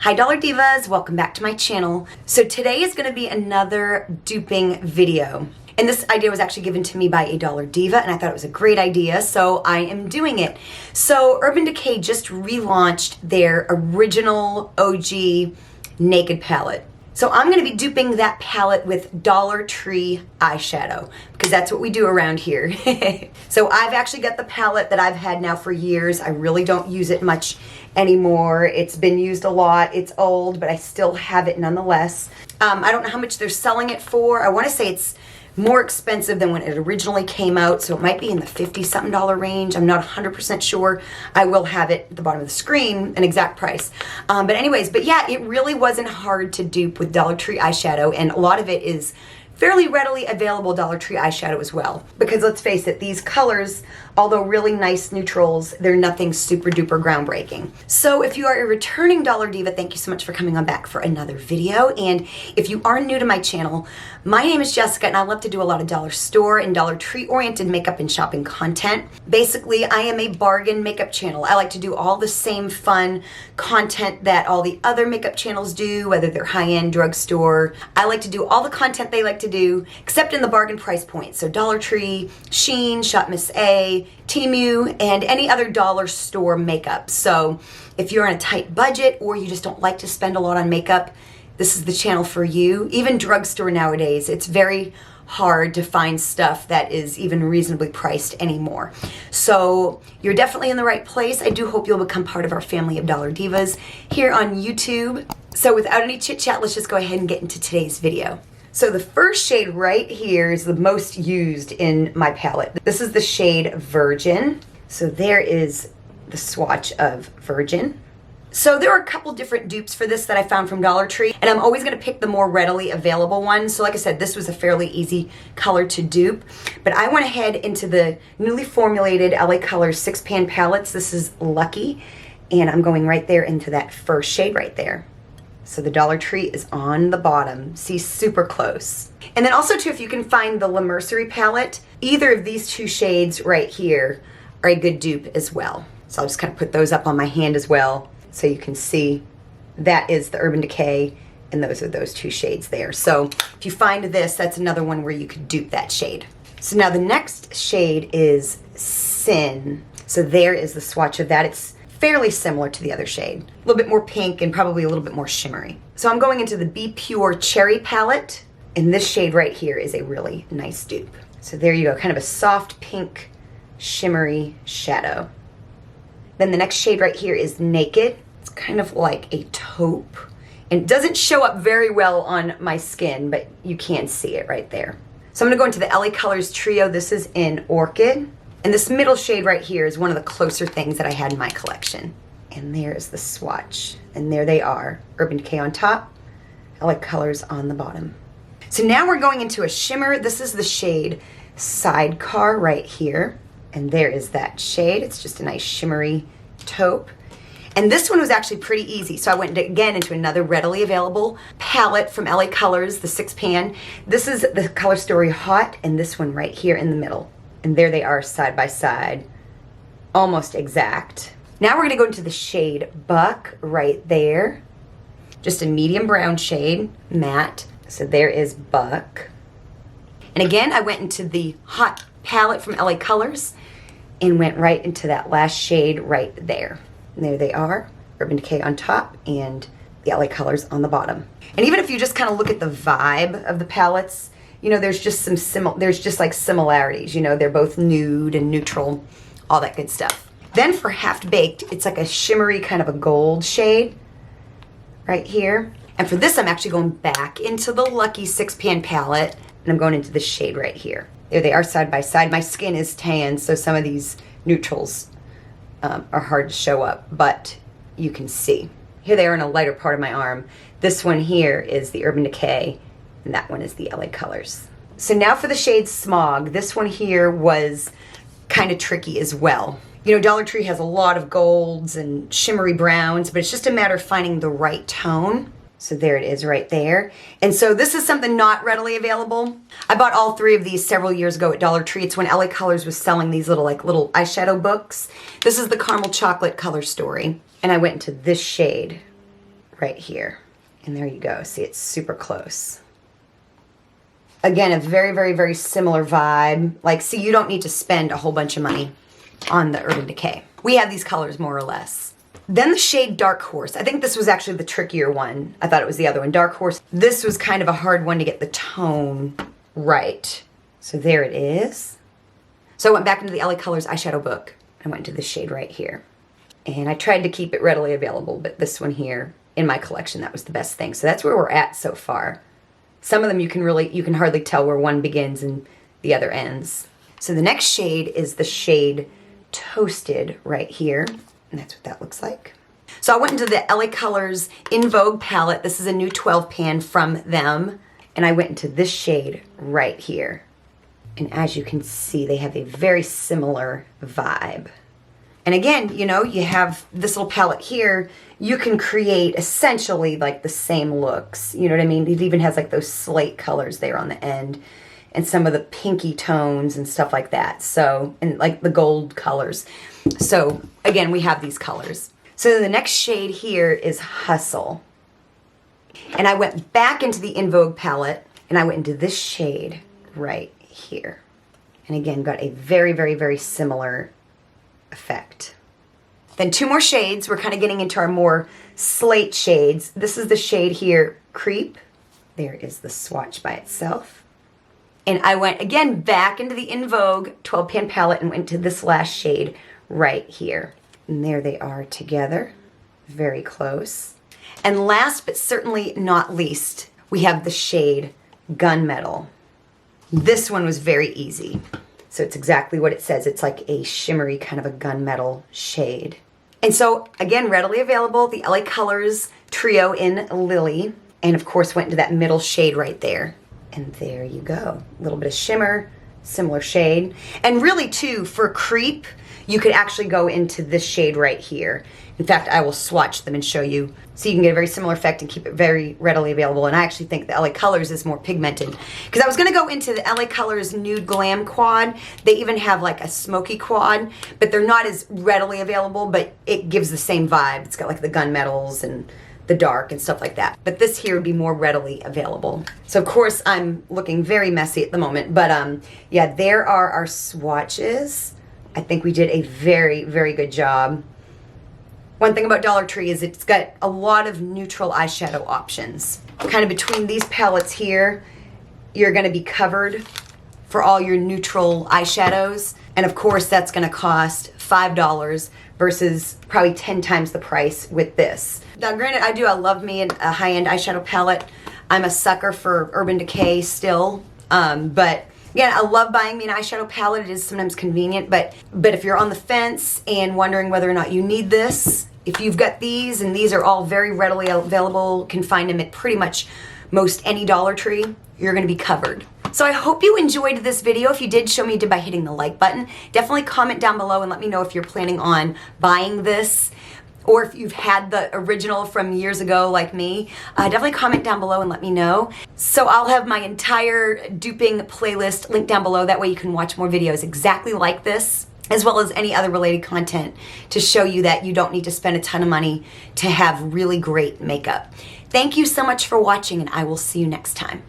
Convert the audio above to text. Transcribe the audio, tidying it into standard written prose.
Hi Dollar Divas, welcome back to my channel. So today is going to be another duping video. And this idea was actually given to me by a Dollar Diva and I thought it was a great idea, so I am doing it. So Urban Decay just relaunched their original OG Naked palette. So I'm going to be duping that palette with Dollar Tree eyeshadow because that's what we do around here. So I've actually got the palette that I've had now for years. I really don't use it much anymore. It's been used a lot. It's old, but I still have it nonetheless. I don't know how much they're selling it for. I want to say it's more expensive than when it originally came out, so it might be in the $50-something range. I'm not 100% sure. I will have it at the bottom of the screen, an exact price. But yeah, it really wasn't hard to dupe with Dollar Tree eyeshadow, and a lot of it is fairly readily available Dollar Tree eyeshadow as well. Because let's face it, these colors, although really nice neutrals, they're nothing super duper groundbreaking. So if you are a returning Dollar Diva, thank you so much for coming on back for another video. And if you are new to my channel, my name is Jessica and I love to do a lot of dollar store and Dollar Tree oriented makeup and shopping content. Basically, I am a bargain makeup channel. I like to do all the same fun content that all the other makeup channels do, whether they're high-end drugstore. I like to do all the content they like to do, except in the bargain price point. So Dollar Tree, Sheen, Shop Miss A, Temu, and any other dollar store makeup. So if you're on a tight budget or you just don't like to spend a lot on makeup, this is the channel for you. Even drugstore nowadays, it's very hard to find stuff that is even reasonably priced anymore. So you're definitely in the right place. I do hope you'll become part of our family of Dollar Divas here on YouTube. So without any chit chat, let's just go ahead and get into today's video. So the first shade right here is the most used in my palette. This is the shade Virgin. So there is the swatch of Virgin. So there are a couple different dupes for this that I found from Dollar Tree, and I'm always going to pick the more readily available ones. So like I said, this was a fairly easy color to dupe, but I went ahead into the newly formulated LA Colors 6-pan palettes. This is Lucky, and I'm going right there into that first shade right there. So the Dollar Tree is on the bottom. See, super close. And then also too, if you can find the La Mercerie palette, either of these two shades right here are a good dupe as well. So I'll just kind of put those up on my hand as well, so you can see that is the Urban Decay, and those are those two shades there. So if you find this, that's another one where you could dupe that shade. So now the next shade is Sin. So there is the swatch of that. It's fairly similar to the other shade. A little bit more pink and probably a little bit more shimmery. So I'm going into the Be Pure Cherry palette, and this shade right here is a really nice dupe. So there you go, kind of a soft pink shimmery shadow. Then the next shade right here is Naked. It's kind of like a taupe. And it doesn't show up very well on my skin, but you can see it right there. So I'm gonna go into the LA Colors Trio. This is in Orchid. And this middle shade right here is one of the closer things that I had in my collection. And there's the swatch. And there they are. Urban Decay on top, LA Colors on the bottom. So now we're going into a shimmer. This is the shade Sidecar right here. And there is that shade. It's just a nice shimmery taupe. And this one was actually pretty easy. So I went again into another readily available palette from LA Colors, the 6-pan. This is the Color Story Hot, and this one right here in the middle. And there they are side by side, almost exact. Now we're gonna go into the shade Buck right there. Just a medium brown shade, matte. So there is Buck. And again, I went into the Hot palette from LA Colors and went right into that last shade right there. And there they are, Urban Decay on top and the LA Colors on the bottom. And even if you just kind of look at the vibe of the palettes, you know, there's just like similarities, you know, they're both nude and neutral, all that good stuff. Then for Half Baked, it's like a shimmery kind of a gold shade right here. And for this, I'm actually going back into the Lucky 6-pan palette, and I'm going into this shade right here. There they are side by side. My skin is tan, so some of these neutrals are hard to show up, but you can see. Here they are in a lighter part of my arm. This one here is the Urban Decay, and that one is the LA Colors. So now for the shade Smog. This one here was kind of tricky as well. You know, Dollar Tree has a lot of golds and shimmery browns, but it's just a matter of finding the right tone. So there it is right there. And so this is something not readily available. I bought all three of these several years ago at Dollar Tree. It's when LA Colors was selling these little eyeshadow books. This is the Caramel Chocolate Color Story. And I went into this shade right here. And there you go. See, it's super close. Again, a very, very, very similar vibe. Like, see, you don't need to spend a whole bunch of money on the Urban Decay. We have these colors more or less. Then the shade Dark Horse. I think this was actually the trickier one. I thought it was the other one, Dark Horse. This was kind of a hard one to get the tone right. So there it is. So I went back into the LA Colors eyeshadow book. I went into this shade right here. And I tried to keep it readily available, but this one here in my collection, that was the best thing. So that's where we're at so far. Some of them you can hardly tell where one begins and the other ends. So the next shade is the shade Toasted right here. And that's what that looks like. So I went into the LA Colors In Vogue palette. This is a new 12 pan from them. And I went into this shade right here. And as you can see, they have a very similar vibe. And again, you know, you have this little palette here. You can create essentially like the same looks. You know what I mean? It even has like those slate colors there on the end. And some of the pinky tones and stuff like that. So, and like the gold colors. So again, we have these colors. So the next shade here is Hustle. And I went back into the In Vogue palette and I went into this shade right here. And again, got a very, very, very similar effect. Then two more shades. We're kind of getting into our more slate shades. This is the shade here, Creep. There is the swatch by itself. And I went again back into the In Vogue 12 pan palette and went to this last shade right here. And there they are together, very close. And last but certainly not least, we have the shade Gunmetal. This one was very easy. So it's exactly what it says. It's like a shimmery kind of a gunmetal shade. And so again, readily available, the LA Colors Trio in Lily. And of course went into that middle shade right there. And there you go. A little bit of shimmer, similar shade. And really too, for Creep, you could actually go into this shade right here. In fact, I will swatch them and show you so you can get a very similar effect and keep it very readily available. And I actually think the LA Colors is more pigmented. Because I was gonna go into the LA Colors Nude Glam Quad. They even have like a smoky quad, but they're not as readily available, but it gives the same vibe. It's got like the gunmetals and the dark and stuff like that. But this here would be more readily available. So of course I'm looking very messy at the moment, but yeah, there are our swatches. I think we did a very, very good job. One thing about Dollar Tree is it's got a lot of neutral eyeshadow options. Kind of between these palettes here, you're gonna be covered for all your neutral eyeshadows. And of course that's gonna cost $5 versus probably 10 times the price with this. Now granted, I love me a high-end eyeshadow palette. I'm a sucker for Urban Decay still, but again, I love buying me an eyeshadow palette. It is sometimes convenient, but if you're on the fence and wondering whether or not you need this, if you've got these, and these are all very readily available, can find them at pretty much most any Dollar Tree, you're gonna be covered. So I hope you enjoyed this video. If you did, show me you did by hitting the like button. Definitely comment down below and let me know if you're planning on buying this, or if you've had the original from years ago like me. Definitely comment down below and let me know. So I'll have my entire duping playlist linked down below. That way you can watch more videos exactly like this, as well as any other related content to show you that you don't need to spend a ton of money to have really great makeup. Thank you so much for watching, and I will see you next time.